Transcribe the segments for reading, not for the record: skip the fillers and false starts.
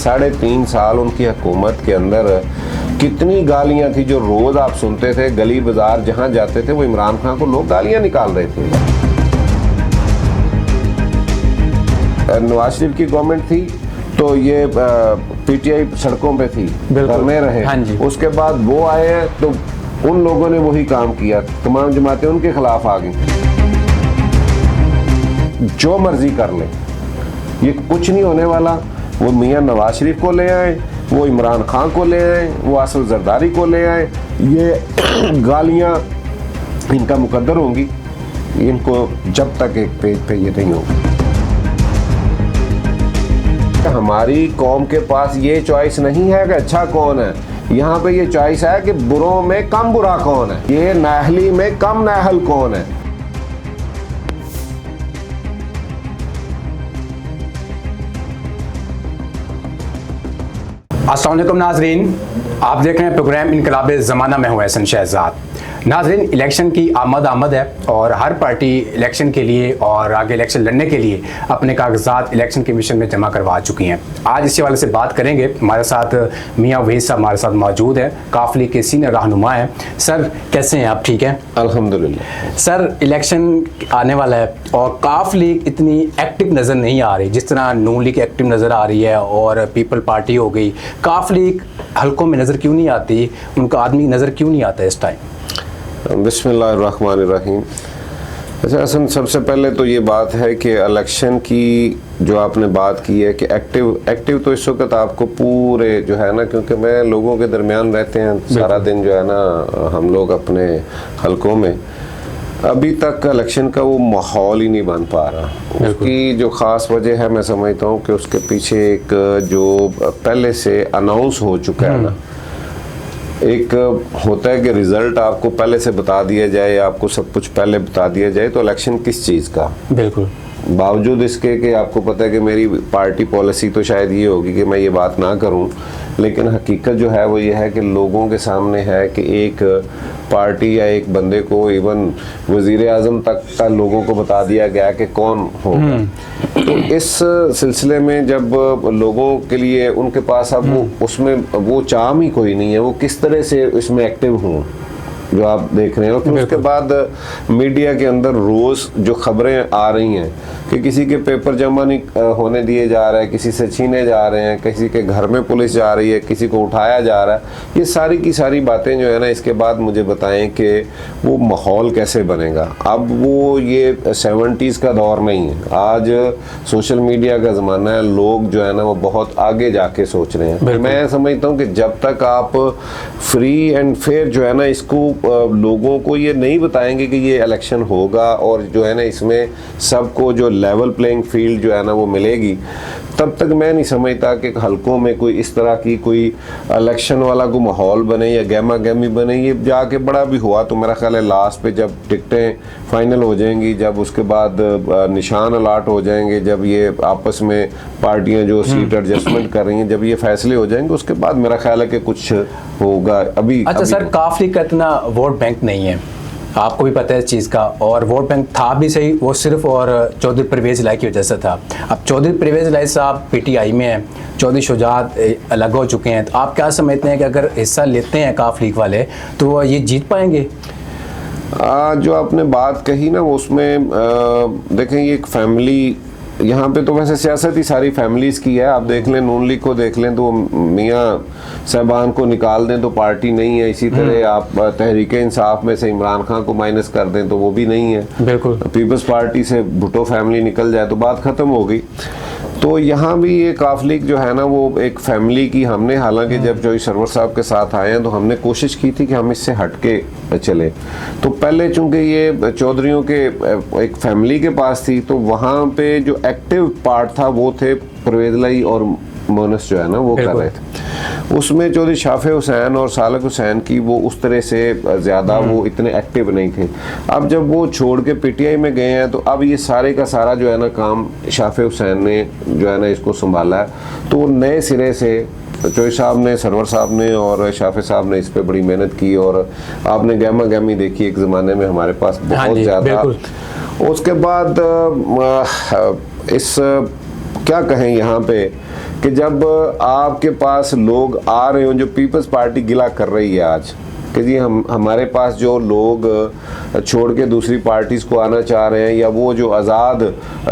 3.5 साल उनकी हुकूमत के अंदर कितनी गालियां थी जो रोज आप सुनते थे, गली बाजार जहां जाते थे वो इमरान खान को लोग गालियां निकाल रहे थे। नवाज शरीफ की गवर्नमेंट थी तो ये पीटीआई सड़कों पे थी, धरने रहे। हाँ जी। उसके बाद वो आए हैं तो उन लोगों ने वही काम किया, तमाम जमातें उनके खिलाफ आ गई। जो मर्जी कर ले, ये कुछ नहीं होने वाला। वो मियां नवाज शरीफ को ले आए, वो इमरान खान को ले आए, वो असद जरदारी को ले आए, ये गालियां इनका मुकद्दर होंगी इनको जब तक एक पेज पे ये नहीं होगा। हमारी कौम के पास ये चॉइस नहीं है कि अच्छा कौन है, यहाँ पे ये चॉइस है कि बुरों में कम बुरा कौन है, ये नाहली में कम नाहल कौन है। अस्सलाम वालेकुम नाजरीन, आप देख रहे हैं प्रोग्राम इनकलाब ज़माना में हूँ एहसन शहजाद। नाजरीन, इलेक्शन की आमद है और हर पार्टी इलेक्शन के लिए और आगे इलेक्शन लड़ने के लिए अपने कागजात इलेक्शन कमीशन में जमा करवा चुकी हैं। आज इसी वाले से बात करेंगे। हमारे साथ मियां वहीद साहब हमारे साथ मौजूद हैं, काफली के सीनियर रहनुमा हैं। सर कैसे हैं आप? ठीक हैं अल्हम्दुलिल्लाह। सर, इलेक्शन आने वाला है और काफली इतनी एक्टिव नज़र नहीं आ रही जिस तरह नून लीग एक्टिव नज़र आ रही है और पीपल पार्टी हो गई। काफली हल्कों में नज़र क्यों नहीं आती, उनका आदमी नज़र क्यों नहीं आता इस टाइम? बिस्मिल्लाहिर्रहमानिर्रहीम। अच्छा हसन, सबसे पहले तो ये बात है कि इलेक्शन की जो आपने बात की है कि एक्टिव तो इस वक्त आपको पूरे जो है ना, क्योंकि मैं लोगों के दरमियान रहते हैं सारा दिन जो है ना, हम लोग अपने हलकों में, अभी तक इलेक्शन का वो माहौल ही नहीं बन पा रहा। उसकी जो ख़ास वजह है मैं समझता हूँ कि उसके पीछे एक जो पहले से अनाउंस हो चुका है ना, एक होता है कि रिजल्ट आपको पहले से बता दिया जाए, आपको सब कुछ पहले बता दिया जाए, तो इलेक्शन किस चीज़ का, बिल्कुल बावजूद इसके कि आपको पता है कि मेरी पार्टी पॉलिसी तो शायद ये होगी कि मैं ये बात ना करूं, लेकिन हकीकत जो है वो ये है कि लोगों के सामने है कि एक पार्टी या एक बंदे को इवन वज़ीर आज़म तक का लोगों को बता दिया गया कि कौन होगा। तो इस सिलसिले में जब लोगों के लिए उनके पास अब वो उसमें वो चाम ही कोई नहीं है, वो किस तरह से इसमें एक्टिव हों जो आप देख रहे हैं। और फिर उसके बाद मीडिया के अंदर रोज़ जो खबरें आ रही हैं कि किसी के पेपर जमा नहीं होने दिए जा रहे हैं, किसी से छीने जा रहे हैं, किसी के घर में पुलिस जा रही है, किसी को उठाया जा रहा है, ये सारी की सारी बातें जो है ना, इसके बाद मुझे बताएं कि वो माहौल कैसे बनेगा। अब वो ये 70s का दौर नहीं है, आज सोशल मीडिया का ज़माना है, लोग जो है ना वो बहुत आगे जाके सोच रहे हैं। मैं समझता हूँ कि जब तक आप फ्री एंड फेयर जो है ना इसको लोगों को ये नहीं बताएंगे कि ये इलेक्शन होगा और जो है ना इसमें सबको जो लेवल प्लेइंग फील्ड जो है ना वो मिलेगी, तब तक मैं नहीं समझता कि हलकों में कोई इस तरह की कोई इलेक्शन वाला कोई माहौल बने या गहमा गहमी बने। ये जाके बड़ा भी हुआ तो मेरा ख्याल है लास्ट पे जब टिकटें फाइनल हो जाएंगी, जब उसके बाद निशान अलाट हो जाएंगे, जब ये आपस में पार्टियां जो सीट एडजस्टमेंट कर रही हैं, जब ये फैसले हो जाएंगे, उसके बाद मेरा ख्याल है कि कुछ होगा। अभी अच्छा सर, काफली का इतना वोट बैंक नहीं है, आपको भी पता है इस चीज़ का, और वोट बैंक था भी सही, वो सिर्फ और चौधरी परवेज़ इलाही की वजह से था। अब चौधरी परवेज़ इलाही साहब पीटीआई में हैं, चौधरी शुजात अलग हो चुके हैं, तो आप क्या समझते हैं कि अगर हिस्सा लेते हैं काफ लीग वाले तो वो ये जीत पाएंगे? जो आपने बात कही ना वो उसमें देखें, ये एक फैमिली, यहाँ पे तो वैसे सियासत ही सारी फैमिलीज़ की है। आप देख लें, नून लीग को देख लें तो मियाँ साहबान को निकाल दें तो पार्टी नहीं है, इसी तरह आप तहरीक इंसाफ में से इमरान खान को माइनस कर दें तो वो भी नहीं है, बिल्कुल। पीपल्स पार्टी से भुट्टो फैमिली निकल जाए तो बात ख़त्म हो गई। तो यहाँ भी ये काफ लीग जो है ना वो एक फैमिली की, हमने हालांकि जब जोई सरवर साहब के साथ आए हैं तो हमने कोशिश की थी कि हम इससे हट के चले। तो पहले चूंकि ये चौधरियों के एक फैमिली के पास थी तो वहाँ पे जो एक्टिव पार्ट था वो थे परवेज़ इलाही और मोनस जो है ना वो कर रहे थे। उसमें चौधरी शाफे हुसैन और सालक हुसैन की वो उस तरह से ज़्यादा वो इतने एक्टिव नहीं थे। अब जब वो छोड़ के पीटीआई में गए हैं तो अब ये सारे का सारा जो है ना काम शाफे हुसैन ने जो है ना इसको संभाला है। तो नए सिरे से चोई साहब ने, सरवर साहब ने और शाफे साहब ने इस पे बड़ी मेहनत की और आपने गहमा गहमी देखी एक ज़माने में हमारे पास बहुत ज़्यादा। उसके बाद इस क्या कहें यहाँ पे कि जब आपके पास लोग आ रहे हो, जो पीपल्स पार्टी गिला कर रही है आज कि जी हमारे पास जो लोग छोड़ के दूसरी पार्टीज़ को आना चाह रहे हैं, या वो जो आज़ाद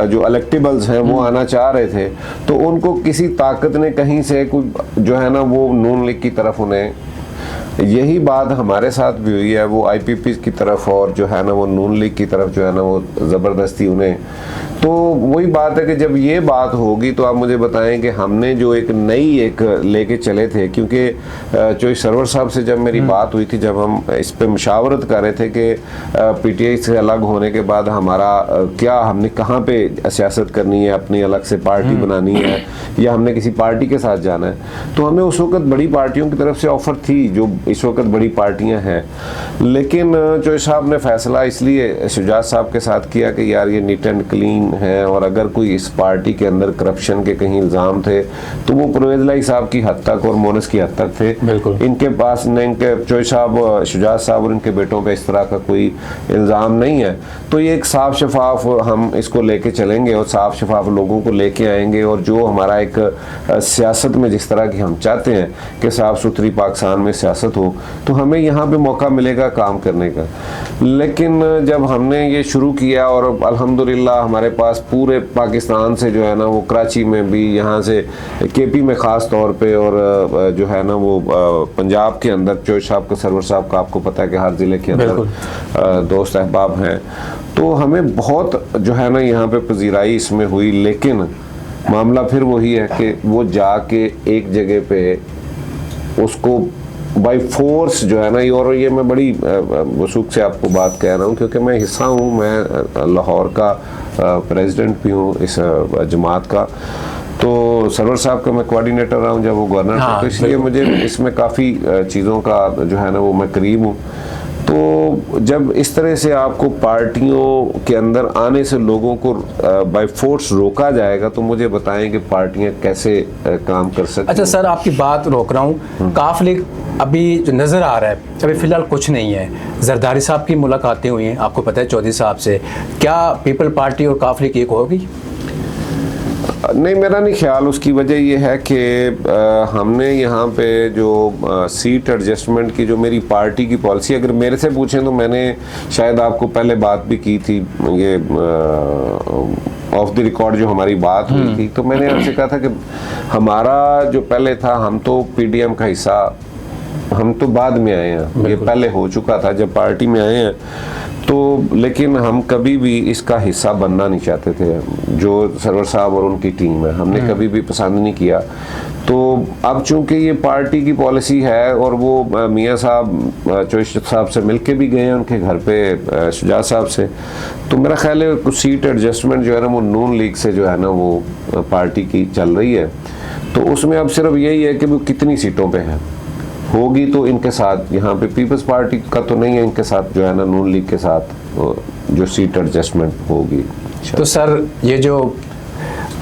जो इलेक्टेबल्स हैं वो आना चाह रहे थे, तो उनको किसी ताकत ने कहीं से कुछ जो है ना वो नून लीग की तरफ उन्हें, यही बात हमारे साथ भी हुई है, वो आईपीपी की तरफ और जो है ना वो नून लीग की तरफ जो है ना वो ज़बरदस्ती उन्हें। तो वही बात है कि जब ये बात होगी तो आप मुझे बताएं कि हमने जो एक नई एक लेके चले थे, क्योंकि चोई सरवर साहब से जब मेरी बात हुई थी, जब हम इस पे मुशावरत कर रहे थे कि पीटीआई से अलग होने के बाद हमारा क्या, हमने कहाँ पे सियासत करनी है, अपनी अलग से पार्टी बनानी है या हमने किसी पार्टी के साथ जाना है, तो हमें उस वक्त बड़ी पार्टियों की तरफ से ऑफ़र थी जो इस वक्त बड़ी पार्टियां हैं। लेकिन चोई साहब ने फैसला इसलिए शुजात साहब के साथ किया कि यार ये नीट एंड क्लीन है, और अगर कोई इस पार्टी के अंदर करप्शन के कहीं इल्ज़ाम थे तो वो परवेज़ लाई साहब की हद तक और मोनस की हद तक थे। इनके पास न इनके चोई साहब, शुजात साहब और इनके बेटों पे इस तरह का कोई इल्ज़ाम नहीं है। तो ये एक साफ शफाफ हम इसको लेके चलेंगे और साफ शफाफ लोगों को लेके आएंगे, और जो हमारा एक सियासत में जिस तरह की हम चाहते हैं कि साफ सुथरी पाकिस्तान में सियासत हो, तो हमें यहाँ पे मौका मिलेगा काम करने का। लेकिन जब हमने ये शुरू किया और अल्हम्दुलिल्लाह हमारे पास पूरे पाकिस्तान से जो है ना वो कराची में भी, यहाँ से केपी में ख़ास तौर पे, और जो है ना वो पंजाब के अंदर चोई साहब का, सरवर साहब का आपको पता है कि हर ज़िले के अंदर दोस्त अहबाब हैं, तो हमें बहुत जो है ना यहाँ पे पजीराई इसमें हुई। लेकिन मामला फिर वही है कि वो जाके एक जगह पे उसको बाई फोर्स जो है ना, और ये मैं बड़ी वसूख से आपको बात कह रहा हूँ क्योंकि मैं हिस्सा हूँ, मैं लाहौर का प्रेसिडेंट भी हूँ इस जमात का, तो सरवर साहब का मैं कोऑर्डिनेटर रहा हूँ जब वो गवर्नर था, तो इसलिए मुझे इसमें काफ़ी चीज़ों का जो है ना वो मैं करीब हूँ। तो जब इस तरह से आपको पार्टियों के अंदर आने से लोगों को बाय फोर्स रोका जाएगा, तो मुझे बताएं कि पार्टियां कैसे काम कर सकती। अच्छा सर, आपकी बात रोक रहा हूँ, काफ लीग अभी जो नज़र आ रहा है अभी फ़िलहाल कुछ नहीं है। जरदारी साहब की मुलाकातें हुई हैं, आपको पता है चौधरी साहब से, क्या पीपल पार्टी और काफ लीग एक होगी? नहीं, मेरा नहीं ख्याल। उसकी वजह यह है कि हमने यहाँ पे जो सीट एडजस्टमेंट की जो मेरी पार्टी की पॉलिसी, अगर मेरे से पूछें तो मैंने शायद आपको पहले बात भी की थी, ये ऑफ द रिकॉर्ड जो हमारी बात हुई थी, तो मैंने आपसे कहा था कि हमारा जो पहले था, हम तो पीडीएम का हिस्सा, हम तो बाद में आए हैं, ये पहले हो चुका था जब पार्टी में आए हैं, तो लेकिन हम कभी भी इसका हिस्सा बनना नहीं चाहते थे। जो सरवर साहब और उनकी टीम है, हमने कभी भी पसंद नहीं किया। तो अब चूंकि ये पार्टी की पॉलिसी है, और वो मियाँ साहब चोइस साहब से मिलके भी गए हैं उनके घर पे, शुजात साहब से, तो मेरा ख्याल है कुछ सीट एडजस्टमेंट जो है ना वो नून लीग से जो है ना वो पार्टी की चल रही है। तो उसमें अब सिर्फ यही है कि वो कितनी सीटों पर है, होगी तो इनके साथ, यहाँ पे पीपल्स पार्टी का तो नहीं है, इनके साथ जो है ना नून लीग के साथ जो सीट एडजस्टमेंट होगी। तो सर ये जो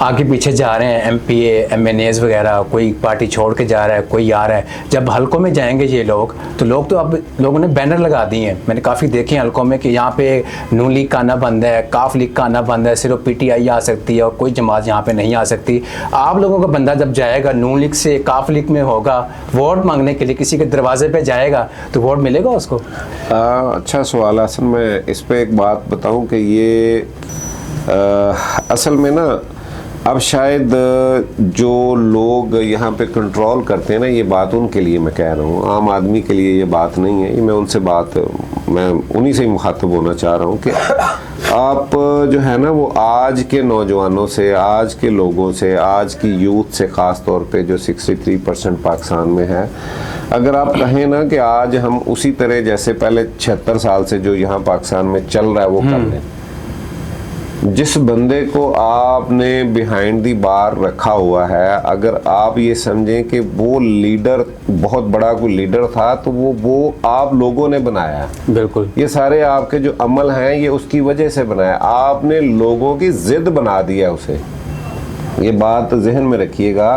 आगे पीछे जा रहे हैं एमपीए एमएनएज वगैरह, कोई पार्टी छोड़ के जा रहा है, कोई आ रहा है, जब हलकों में जाएंगे ये लोग, तो लोग तो अब लोगों ने बैनर लगा दिए हैं, मैंने काफ़ी देखे हैं हलकों में कि यहाँ पे नून लीग का आना बंद है, काफ लीग का आना बंद है, सिर्फ पीटीआई आ सकती है और कोई जमात यहाँ पे नहीं आ सकती। आप लोगों का बंदा जब जाएगा नून लीग से काफ लीग में होगा, वोट मांगने के लिए किसी के दरवाजे पर जाएगा, तो वोट मिलेगा उसको? अच्छा सवाल। असल में इस पर एक बात बताऊँ कि ये असल में ना अब शायद जो लोग यहाँ पे कंट्रोल करते हैं ना, ये बात उनके लिए मैं कह रहा हूँ, आम आदमी के लिए ये बात नहीं है। मैं उनसे मैं उन्हीं से ही मुखातब होना चाह रहा हूँ कि आप जो है ना वो आज के नौजवानों से, आज के लोगों से, आज की यूथ से, ख़ास तौर पे जो 63% पाकिस्तान में है, अगर आप कहें ना कि आज हम उसी तरह जैसे पहले 76 साल से जो यहाँ पाकिस्तान में चल रहा है वो कर लें, जिस बंदे को आपने बिहाइंड दी बार रखा हुआ है, अगर आप ये समझें कि वो लीडर बहुत बड़ा कोई लीडर था, तो वो आप लोगों ने बनाया है। बिल्कुल, ये सारे आपके जो अमल हैं ये उसकी वजह से बनाया, आपने लोगों की जिद बना दिया उसे। ये बात जहन में रखिएगा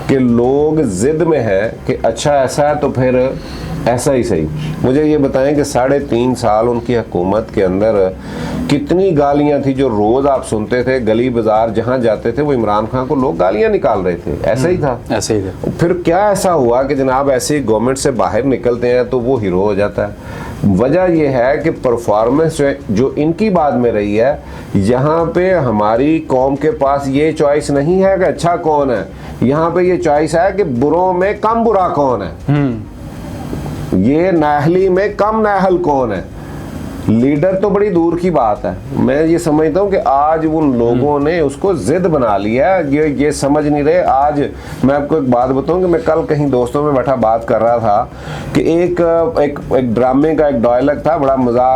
कि लोग जिद में है कि अच्छा ऐसा है तो फिर ऐसा ही सही। मुझे ये बताएं कि 3.5 साल उनकी हुकूमत के अंदर कितनी गालियां थी जो रोज आप सुनते थे, गली बाजार जहां जाते थे वो इमरान खान को लोग गालियां निकाल रहे थे, ऐसा ही था। ऐसे ही था। फिर क्या ऐसा हुआ कि जनाब ऐसे ही गवर्नमेंट से बाहर निकलते हैं तो वो हीरो हो जाता है। वजह यह है कि परफॉर्मेंस जो इनकी बाद में रही है, यहाँ पे हमारी कौम के पास ये चॉइस नहीं है कि अच्छा कौन है, यहाँ पे ये चॉइस है कि बुरों में कम बुरा कौन है, ये नाहली में कम नाहल कौन है। लीडर तो बड़ी दूर की बात है। मैं ये समझता हूँ कि आज उन लोगों ने उसको जिद बना लिया है, ये समझ नहीं रहे। आज मैं आपको एक बात बताऊँ कि मैं कल कहीं दोस्तों में बैठा बात कर रहा था कि एक ड्रामे का एक डायलॉग था, बड़ा मजा,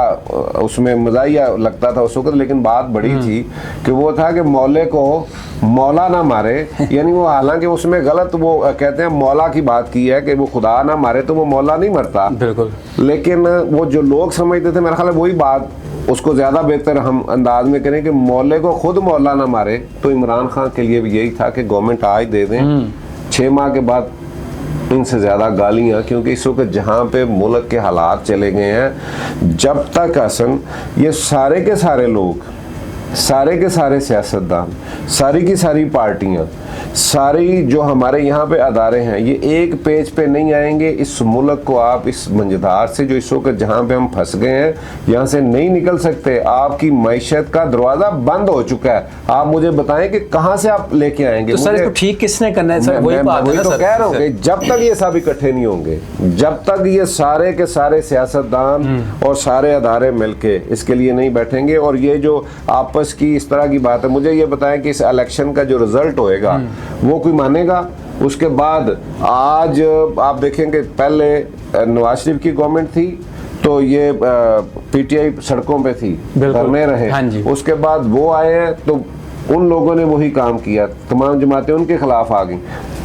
उसमें मज़ाहिया लगता था उस वक्त, लेकिन बात बड़ी थी कि वो था कि मौले को मौला ना मारे, यानी वो हालांकि उसमें गलत वो कहते हैं मौला की बात की है कि वो खुदा ना मारे तो वो मौला नहीं मरता, बिल्कुल। लेकिन वो जो लोग समझते थे, मेरा ख्याल है वही बात उसको ज़्यादा बेहतर हम अंदाज में करें कि मौले को खुद मौला ना मारे। तो इमरान खान के लिए भी यही था कि गवर्नमेंट आज दे दें, 6 माह के बाद इनसे ज़्यादा गालियाँ, क्योंकि इस वक्त जहाँ पे मुल्क के हालात चले गए हैं, जब तक हसन ये सारे के सारे लोग, सारे के सारे सियासतदान, सारी की सारी पार्टियां, सारी जो हमारे यहाँ पे अदारे हैं, ये एक पेज पे नहीं आएंगे, इस मुल्क को आप इस मंजदार से जो इस वक्त जहाँ पे हम फंस गए हैं, यहाँ से नहीं निकल सकते। आपकी मैशत का दरवाज़ा बंद हो चुका है। आप मुझे बताएं कि कहाँ से आप लेके आएंगे। तो सर इसको ठीक किसने करना है सर? वही बात है ना तो सर। कह रहा हूँ कि जब तक ये सब इकट्ठे नहीं होंगे, जब तक ये सारे के सारे सियासतदान और सारे अदारे मिलके इसके लिए नहीं बैठेंगे, और ये जो आपस की इस तरह की बात है, मुझे ये बताएं कि इस इलेक्शन का जो रिजल्ट होएगा वो कोई मानेगा? उसके बाद आज आप देखेंगे, पहले नवाज शरीफ की गवर्नमेंट थी तो ये पीटीआई सड़कों पे थी, धरने रहे। हाँ जी। उसके बाद वो आए हैं तो उन लोगों ने वही काम किया, तमाम जमातें उनके खिलाफ आ गई।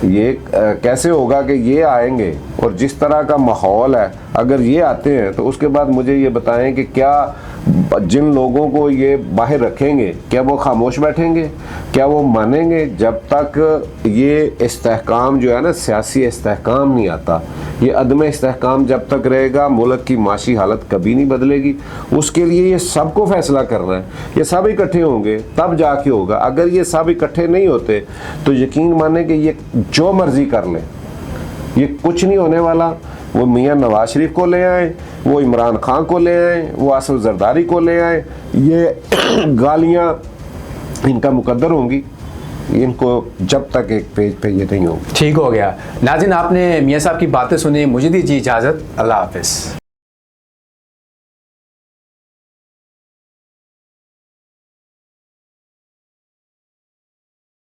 ये कैसे होगा कि ये आएंगे, और जिस तरह का माहौल है अगर ये आते हैं तो उसके बाद मुझे ये बताएं कि क्या जिन लोगों को ये बाहर रखेंगे, क्या वो खामोश बैठेंगे? क्या वो मानेंगे? जब तक ये इस्तेहकाम जो है ना, सियासी इस्तेहकाम नहीं आता, ये अदम इस्तेहकाम जब तक रहेगा, मुल्क की माशी हालत कभी नहीं बदलेगी। उसके लिए ये सबको फैसला करना है, ये सब इकट्ठे होंगे तब जाके होगा। अगर ये सब इकट्ठे नहीं होते तो यकीन माने कि ये जो मर्जी कर लें, ये कुछ नहीं होने वाला। वो मियाँ नवाज शरीफ को ले आए, वो इमरान खान को ले आए, वो आसिफ जरदारी को ले आए, ये गालियाँ इनका मुकद्दर होंगी, इनको जब तक एक पेज पे ये नहीं होगी। ठीक हो गया। नाज़रीन, आपने मियाँ साहब की बातें सुनी, मुझे दीजिए इजाज़त। अल्लाह हाफ़िज़।